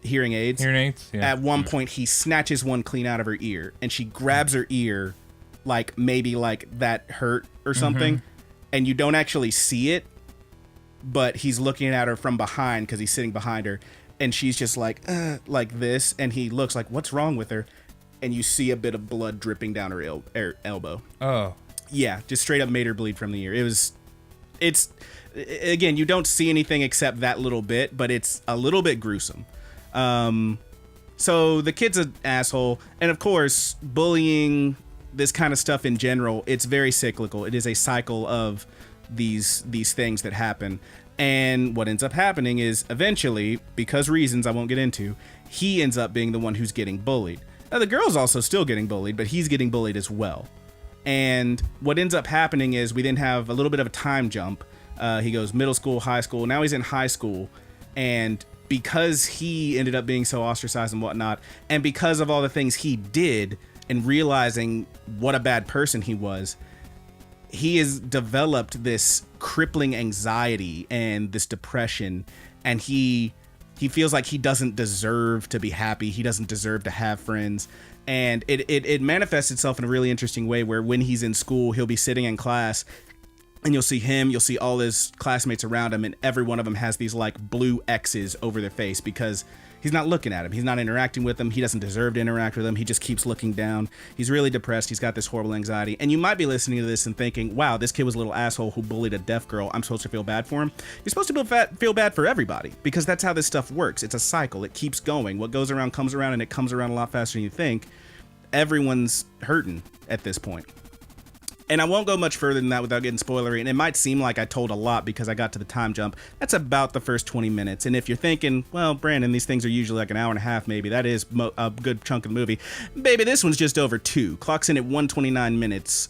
hearing aids. Hearing aids. Yeah. At one point, he snatches one clean out of her ear, and she grabs her ear, like maybe like that hurt or something, and you don't actually see it. But he's looking at her from behind because he's sitting behind her, and she's just like this, and he looks like, what's wrong with her? And you see a bit of blood dripping down her elbow. Oh. Yeah, just straight up made her bleed from the ear. It's again, you don't see anything except that little bit, but it's a little bit gruesome. So the kid's an asshole, and of course, bullying, this kind of stuff in general, it's very cyclical. It is a cycle of these things that happen, and what ends up happening is eventually, because reasons I won't get into, he ends up being the one who's getting bullied. Now the girl's also still getting bullied, but he's getting bullied as well. And what ends up happening is we then have a little bit of a time jump. He goes middle school, high school, now he's in high school, and because he ended up being so ostracized and whatnot, and because of all the things he did and realizing what a bad person he was, he has developed this crippling anxiety and this depression, and he feels like he doesn't deserve to be happy. He doesn't deserve to have friends. And it manifests itself in a really interesting way where when he's in school, he'll be sitting in class and you'll see all his classmates around him, and every one of them has these like blue X's over their face because he's not looking at him. He's not interacting with them. He doesn't deserve to interact with them. He just keeps looking down. He's really depressed. He's got this horrible anxiety. And you might be listening to this and thinking, wow, this kid was a little asshole who bullied a deaf girl. I'm supposed to feel bad for him. You're supposed to feel bad for everybody, because that's how this stuff works. It's a cycle. It keeps going. What goes around comes around, and it comes around a lot faster than you think. Everyone's hurting at this point. And I won't go much further than that without getting spoilery. And it might seem like I told a lot because I got to the time jump. That's about the first 20 minutes. And if you're thinking, well, Brandon, these things are usually like an hour and a half, maybe. That is a good chunk of the movie. Baby, this one's just over 2. Clocks in at 129 minutes.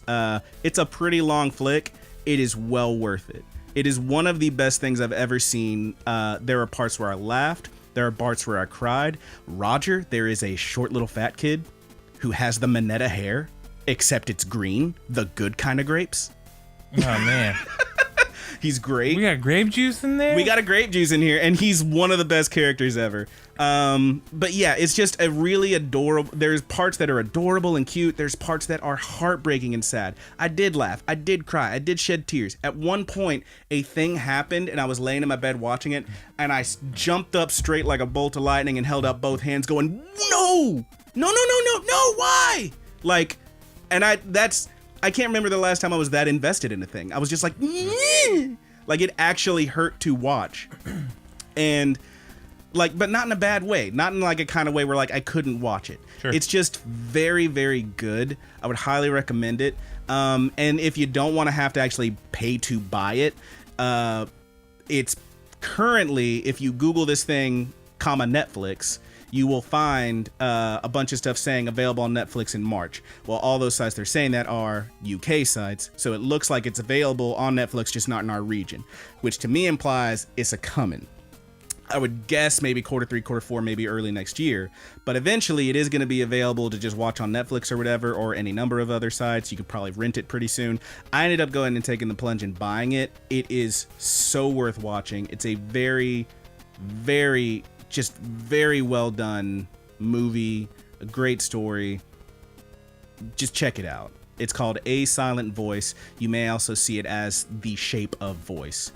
It's a pretty long flick. It is well worth it. It is one of the best things I've ever seen. There are parts where I laughed. There are parts where I cried. Roger, there is a short little fat kid who has the Minetta hair, except it's green, the good kind of grapes. Oh, man. He's great. We got grape juice in there? We got a grape juice in here, and he's one of the best characters ever. But yeah, it's just a really adorable... There's parts that are adorable and cute. There's parts that are heartbreaking and sad. I did laugh. I did cry. I did shed tears. At one point, a thing happened, and I was laying in my bed watching it, and I jumped up straight like a bolt of lightning and held up both hands going, no! No, why? Like... And I can't remember the last time I was that invested in a thing. I was just like, like it actually hurt to watch. And like, but not in a bad way. Not in like a kind of way where like I couldn't watch it. Sure. It's just very, very good. I would highly recommend it. And if you don't want to have to actually pay to buy it, it's currently, if you Google this thing, Netflix, you will find a bunch of stuff saying available on Netflix in March. Well, all those sites they're saying that are UK sites, so it looks like it's available on Netflix, just not in our region, which to me implies it's a coming. I would guess maybe Q3, Q4, maybe early next year, but eventually it is going to be available to just watch on Netflix or whatever, or any number of other sites. You could probably rent it pretty soon. I ended up going and taking the plunge and buying it. It is so worth watching. It's a very, very... just very well done movie, a great story. Just check it out. It's called A Silent Voice. You may also see it as The Shape of Voice,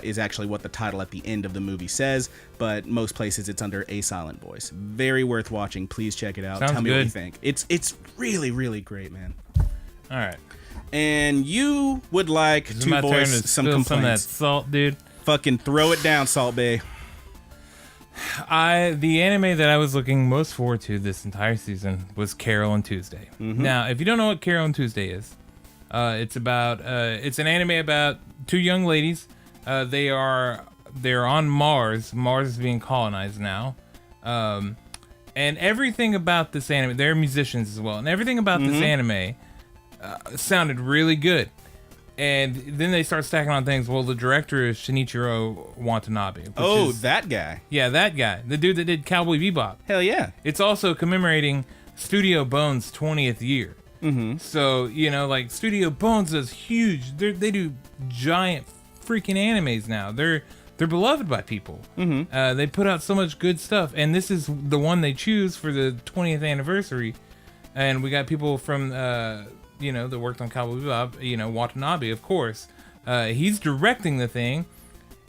is actually what the title at the end of the movie says, but most places it's under A Silent Voice. Very worth watching. Please check it out. Sounds Tell me good. what you think. It's really, really great, man. All right. And you would like to voice some complaints. Some of that salt, dude. Fucking throw it down, Salt Bay. The anime that I was looking most forward to this entire season was Carol and Tuesday. Now, if you don't know what Carol and Tuesday is, it's an anime about two young ladies. They're on Mars. Mars is being colonized now. And everything about this anime, they're musicians as well, and everything about this anime sounded really good. And then they start stacking on things. Well, the director is Shinichiro Watanabe. That guy. Yeah, that guy. The dude that did Cowboy Bebop. Hell yeah. It's also commemorating Studio Bones' 20th year. So, like, Studio Bones is huge. They do giant freaking animes now. They're beloved by people. They put out so much good stuff. And this is the one they choose for the 20th anniversary. And we got people from... that worked on Cowboy Bebop, Watanabe, of course. He's directing the thing,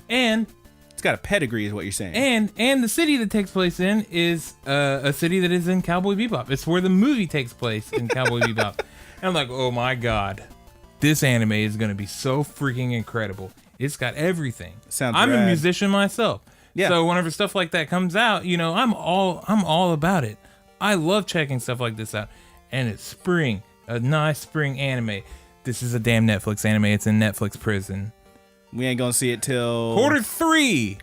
and it's got a pedigree, is what you're saying. And the city that takes place in is a city that is in Cowboy Bebop. It's where the movie takes place in Cowboy Bebop. And I'm like, oh my god, this anime is gonna be so freaking incredible. It's got everything. I'm rad. a musician myself, yeah. So whenever stuff like that comes out, I'm all about it. I love checking stuff like this out, and it's spring. A nice spring anime. This is a damn Netflix anime. It's in Netflix prison. We ain't gonna see it till... Quarter three.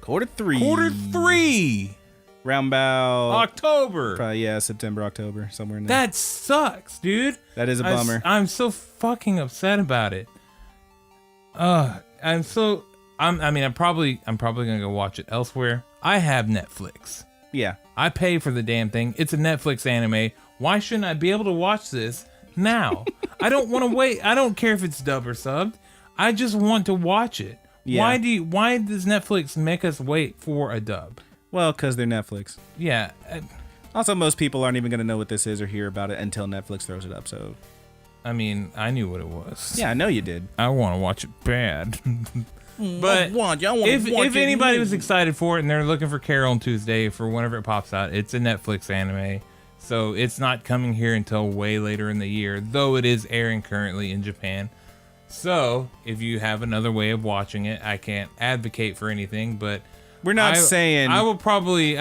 Round about... October. Probably, yeah, September, October, somewhere in there. That sucks, dude. That is a bummer. I'm so fucking upset about it. I'm probably gonna go watch it elsewhere. I have Netflix. Yeah. I pay for the damn thing. It's a Netflix anime. Why shouldn't I be able to watch this now? I don't want to wait. I don't care if it's dubbed or subbed. I just want to watch it. Yeah. Why does Netflix make us wait for a dub? Well, because they're Netflix. Yeah. Also, most people aren't even going to know what this is or hear about it until Netflix throws it up. So, I mean, I knew what it was. Yeah, I know you did. I want to watch it bad. But if anybody was excited for it and they're looking for Carol on Tuesday for whenever it pops out, it's a Netflix anime. So it's not coming here until way later in the year, though it is airing currently in Japan. So if you have another way of watching it, I can't advocate for anything, but we're not saying I would probably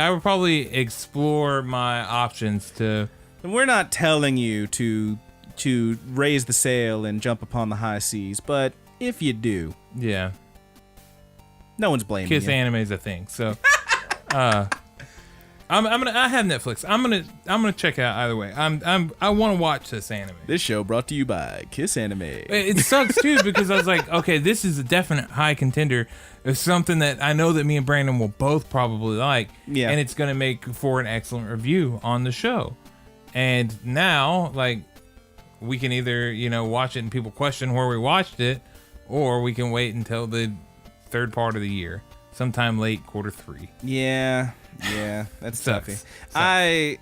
explore my options to. We're not telling you to raise the sail and jump upon the high seas, but if you do, yeah, no one's blaming Kiss you. anime is a thing, so. I have Netflix. I'm gonna check it out either way. I want to watch this anime. This show brought to you by Kiss Anime. It sucks too because I was like, okay, this is a definite high contender. It's something that I know that me and Brandon will both probably like. Yeah. And it's gonna make for an excellent review on the show. And now, like, we can either watch it and people question where we watched it, or we can wait until the third part of the year, sometime late quarter 3. Yeah, that's Sucks. toughy. I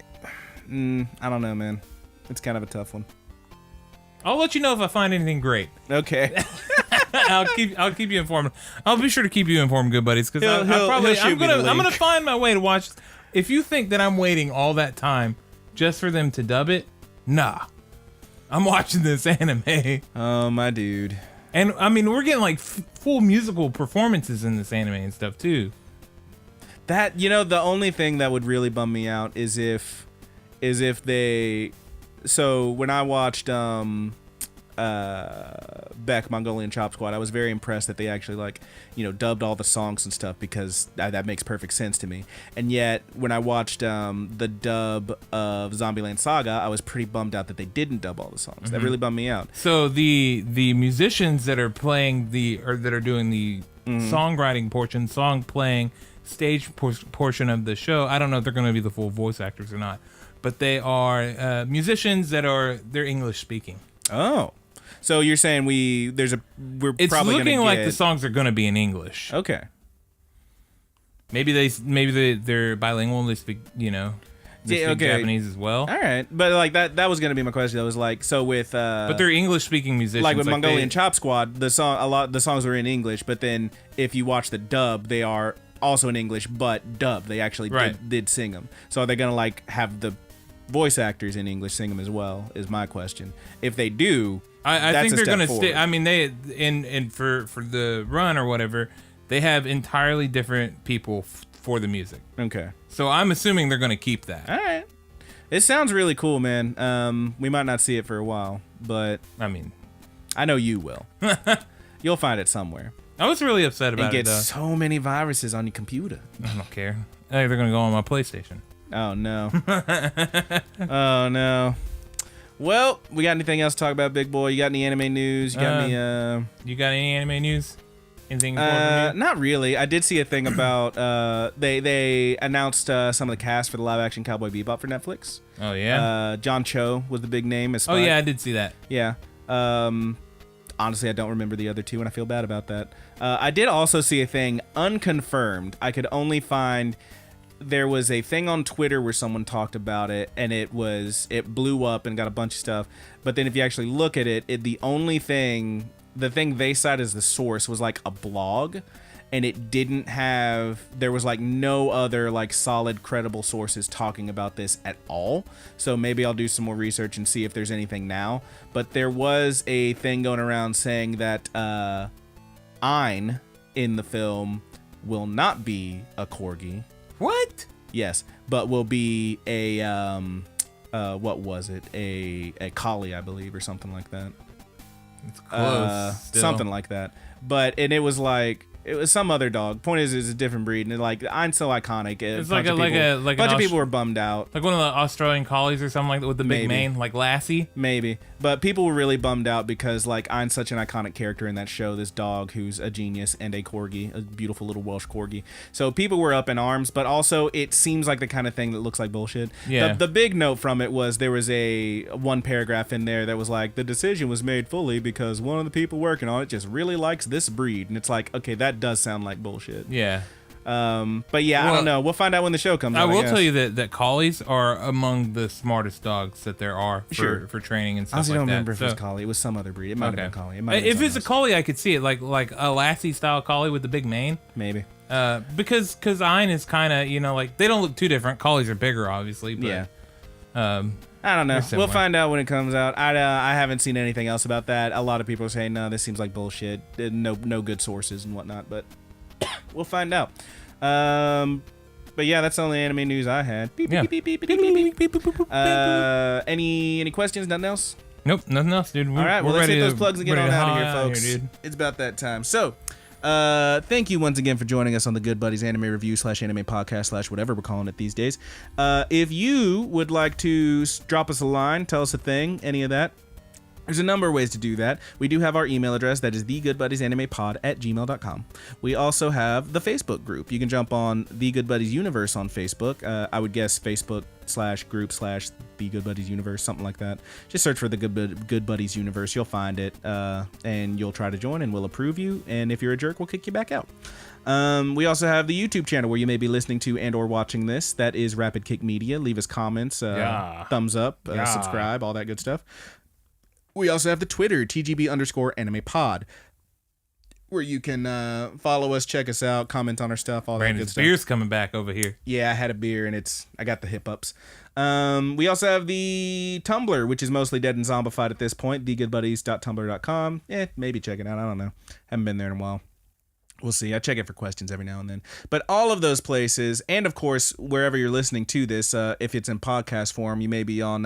don't know, man. It's kind of a tough one. I'll let you know if I find anything great. Okay. I'll keep you informed. I'll be sure to keep you informed, good buddies, because I'm gonna find my way to watch. If you think that I'm waiting all that time just for them to dub it, nah. I'm watching this anime. Oh, my dude. And I mean, we're getting like full musical performances in this anime and stuff too. That, the only thing that would really bum me out is if they, so when I watched Beck Mongolian Chop Squad, I was very impressed that they actually dubbed all the songs and stuff, because that makes perfect sense to me. And yet when I watched the dub of Zombieland Saga, I was pretty bummed out that they didn't dub all the songs. Mm-hmm. That really bummed me out. So the musicians that are playing that are doing the songwriting portion, song playing, stage portion of the show, I don't know if they're going to be the full voice actors or not, but they are musicians they're English speaking. Oh, so you're saying it's probably looking like the songs are going to be in English. Okay. Maybe they're bilingual. They speak speak Japanese as well. All right, but that was going to be my question. That was so with but they're English speaking musicians. Like with Mongolian Chop Squad, the songs were in English, but then if you watch the dub, they are also in English, but dubbed. They actually did sing them. So are they gonna have the voice actors in English sing them as well? Is my question. If they do, I think they're gonna stay. I mean, they for the run or whatever, they have entirely different people for the music. Okay. So I'm assuming they're going to keep that. All right. It sounds really cool, man. We might not see it for a while, but I mean, I know you will. You'll find it somewhere. I was really upset about it it, though. So many viruses on your computer. I don't care. I think they're going to go on my PlayStation. Oh, no. Oh, no. Well, we got anything else to talk about, big boy? You got any anime news? You got You got any anime news? Anything important? Not really. I did see a thing about they announced some of the cast for the live action Cowboy Bebop for Netflix. Oh yeah. John Cho was the big name as Spike. Oh yeah, I did see that. Yeah. Honestly, I don't remember the other two, and I feel bad about that. I did also see a thing unconfirmed. I could only find there was a thing on Twitter where someone talked about it, and it blew up and got a bunch of stuff. But then if you actually look at it, the thing they cited as the source was like a blog, and it didn't have, there was like no other like solid credible sources talking about this at all. So maybe I'll do some more research and see if there's anything now. But there was a thing going around saying that Ein in the film will not be a corgi. What? Yes, but will be a what was it? A collie, I believe, or something like that. It's close. Something like that. And it was like, it was some other dog. Point is, it's a different breed, and like Ein's so iconic. It's a bunch of people were bummed out. Like one of the Australian collies or something like that with the big mane, like Lassie. Maybe, but people were really bummed out because like Ein's such an iconic character in that show. This dog who's a genius and a corgi, a beautiful little Welsh corgi. So people were up in arms, but also it seems like the kind of thing that looks like bullshit. Yeah. The big note from it was there was one paragraph in there that was like, the decision was made fully because one of the people working on it just really likes this breed, and it's like, okay, that does sound like bullshit. Yeah. But yeah, I don't know. We'll find out when the show comes out. I will tell you that collies are among the smartest dogs that there are for training and stuff like that. I don't remember if it was collie. It was some other breed. It might have been collie. If it's a collie, I could see it, like a Lassie style collie with the big mane. Maybe. Because Ein is kind of, like, they don't look too different. Collies are bigger, obviously. But, yeah. I don't know. We'll find out when it comes out. I haven't seen anything else about that. A lot of people are saying, no, this seems like bullshit. No good sources and whatnot, but we'll find out. But yeah, that's the only anime news I had. Any questions? Nothing else? Nope, nothing else, dude. All right, well, let's hit those plugs and get on out of here, folks. Dude. It's about that time. So, thank you once again for joining us on the Good Buddies anime review / anime podcast / whatever we're calling it these days. If you would like to drop us a line, tell us a thing, any of that, there's a number of ways to do that. We do have our email address, that is thegoodbuddiesanimepod@gmail.com. We also have the Facebook group. You can jump on The Good Buddies Universe on Facebook. I would guess Facebook/group/ The Good Buddies Universe, something like that. Just search for the Good Buddies Universe. You'll find it, and you'll try to join, and we'll approve you. And if you're a jerk, we'll kick you back out. We also have the YouTube channel where you may be listening to and or watching this. That is Rapid Kick Media. Leave us comments, thumbs up, subscribe, all that good stuff. We also have the Twitter, TGB_AnimePod, where you can follow us, check us out, comment on our stuff, all that good stuff. Beer's coming back over here. Yeah, I had a beer, and I got the hip ups. We also have the Tumblr, which is mostly dead and zombified at this point, thegoodbuddies.tumblr.com. Maybe check it out. I don't know. Haven't been there in a while. We'll see. I check it for questions every now and then. But all of those places, and of course, wherever you're listening to this, if it's in podcast form, you may be on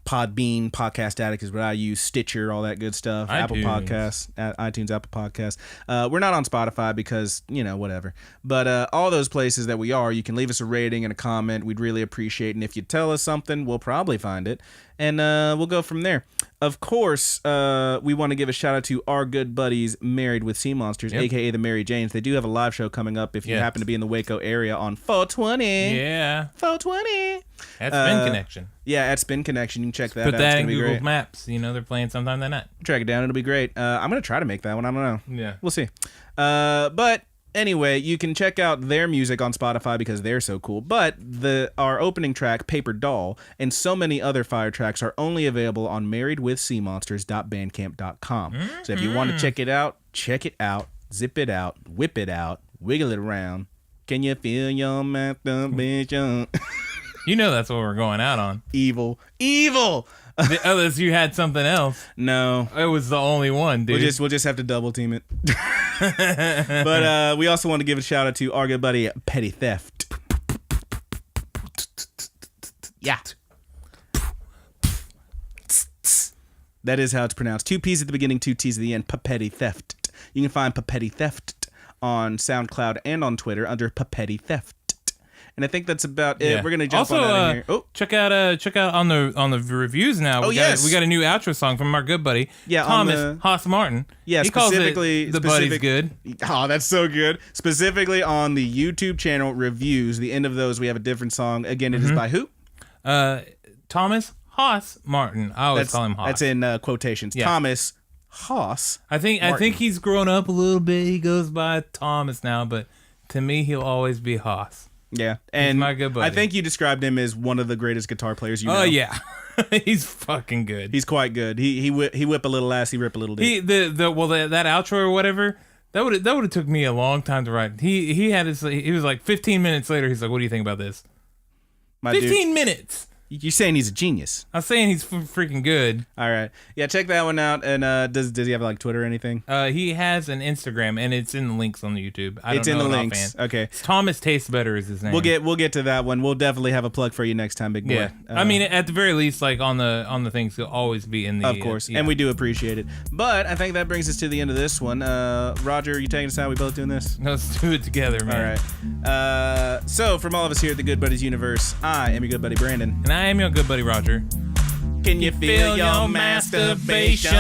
Podbean, Podcast Addict is what I use, Stitcher, all that good stuff, iTunes. Apple Podcasts, iTunes, Apple Podcasts. We're not on Spotify because, whatever. But all those places that we are, you can leave us a rating and a comment. We'd really appreciate it. And if you tell us something, we'll probably find it. And we'll go from there. Of course, we want to give a shout out to our good buddies Married with Seamonsters, a.k.a. the Mary Janes. They do have a live show coming up if you happen to be in the Waco area on 420. Yeah. 420. At Spin Connection. Yeah, at Spin Connection. You can check that out. Put that in Google great. Maps. They're playing sometime that night. Track it down. It'll be great. I'm going to try to make that one. I don't know. Yeah. We'll see. But anyway, you can check out their music on Spotify because they're so cool. But our opening track, Paperdoll, and so many other fire tracks are only available on marriedwithseamonsters.bandcamp.com. So if you want to check it out, zip it out, whip it out, wiggle it around. Can you feel your masturbation? That's what we're going out on. Evil. Unless you had something else. No. It was the only one, dude. We'll just have to double team it. But we also want to give a shout out to our good buddy Petty Theft. Yeah. That is how it's pronounced. 2 P's at the beginning, 2 T's at the end. Papetti Theft. You can find Papetti Theft on SoundCloud and on Twitter under Papetti Theft. And I think that's about it. We're gonna jump on out of here. Oh, check out on the reviews now. We got a new outro song from our good buddy Thomas Haas Martin. Yeah, he specifically calls it the buddy's good. Oh, that's so good. Specifically on the YouTube channel reviews, the end of those we have a different song. Again, it is by who? Thomas Haas Martin. I always call him Haas. That's in quotations. Yeah. Thomas Haas. I think he's grown up a little bit. He goes by Thomas now, but to me, he'll always be Haas. Yeah, and he's my good buddy. I think you described him as one of the greatest guitar players you know. Oh yeah, he's fucking good. He's quite good. He whip a little ass. He rip a little dick. That outro or whatever. That would have took me a long time to write. He was like 15 minutes later. He's like, "What do you think about this?" 15 minutes. You're saying he's a genius. I'm saying he's freaking good. All right. Yeah, check that one out. And does he have like Twitter or anything? He has an Instagram, and it's in the links on the YouTube. It's in the links. Okay. Thomas Tastes Better is his name. We'll get to that one. We'll definitely have a plug for you next time, big boy. Yeah. I mean, at the very least, like on the things, he'll always be in the. Of course, and we do appreciate it. But I think that brings us to the end of this one. Roger, you taking us out? We both doing this? Let's do it together, man. All right. So from all of us here at the Good Buddies Universe, I am your good buddy Brandon. And I am your good buddy Roger. Can you feel your masturbation?